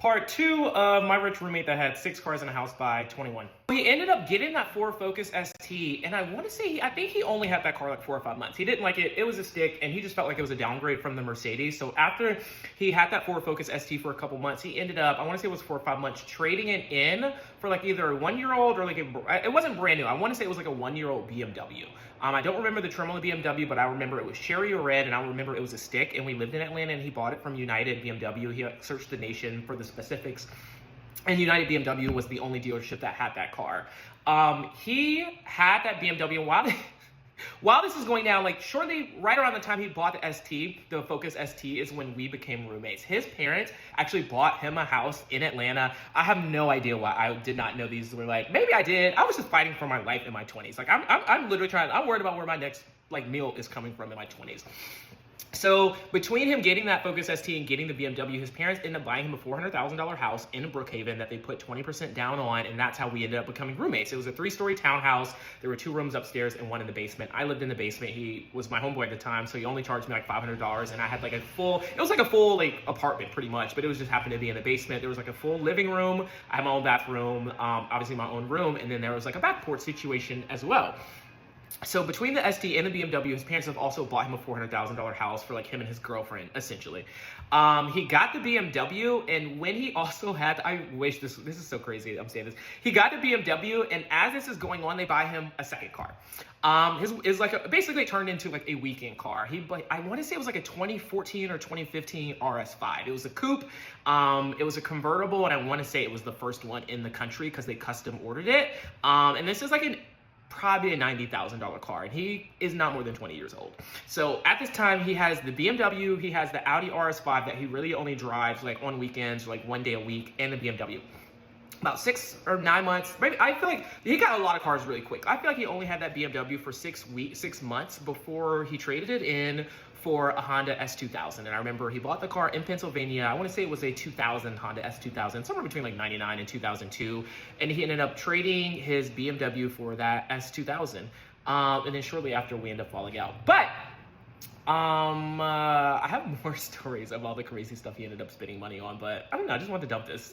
Part two of my rich roommate that had 6 cars in a house by 21. He ended up getting that Ford Focus ST, and I want to say, I think he only had that car like 4 or 5 months. He didn't like it. It was a stick, and he just felt like it was a downgrade from the Mercedes. So after he had that Ford Focus ST for a couple months, he ended up, I want to say it was 4 or 5 months, trading it in for like either a 1-year-old or like it wasn't brand new. I want to say it was like a 1-year-old BMW. I don't remember the trim on the BMW, but I remember it was cherry or red, and I remember it was a stick, and we lived in Atlanta, and he bought it from United BMW. He searched the nation for the specifics, and United BMW was the only dealership that had that car. He had that BMW, and while this is going down, like shortly, right around the time he bought the ST, the Focus ST, is when we became roommates. His parents actually bought him a house in Atlanta. I have no idea why. I did not know these were like, maybe I did. I was just fighting for my life in my 20s. Like I'm literally I'm worried about where my next like meal is coming from in my 20s. So between him getting that Focus ST and getting the BMW, his parents ended up buying him a $400,000 house in Brookhaven that they put 20% down on, and that's how we ended up becoming roommates. It was a 3-story townhouse. There were 2 rooms upstairs and 1 in the basement. I lived in the basement. He was my homeboy at the time, so he only charged me like $500, and I had like it was like a full like apartment pretty much, but it was just happened to be in the basement. There was like a full living room. I had my own bathroom, obviously my own room, and then there was like a back porch situation as well. So between the ST and the BMW, his parents have also bought him a $400,000 house for like him and his girlfriend, essentially. He got the BMW, and when he also had, I wish this is so crazy, I'm saying this. He got the BMW, and as this is going on, they buy him a second car. His is like basically turned into like a weekend car. I want to say it was like a 2014 or 2015 RS5. It was a coupe. It was a convertible, and I want to say it was the first one in the country because they custom ordered it. And this is like probably a $90,000 car, and he is not more than 20 years old. So at this time, he has the BMW, he has the Audi RS5 that he really only drives like on weekends, like 1 day a week, and the BMW. About 6 or 9 months, maybe. I feel like he got a lot of cars really quick. I feel like he only had that BMW for 6 months before he traded it in for a Honda S2000. And I remember he bought the car in Pennsylvania. I want to say it was a 2000 Honda S2000, somewhere between like 99 and 2002. And he ended up trading his BMW for that S2000. And then shortly after, we ended up falling out. But I have more stories of all the crazy stuff he ended up spending money on, but I don't know, I just wanted to dump this.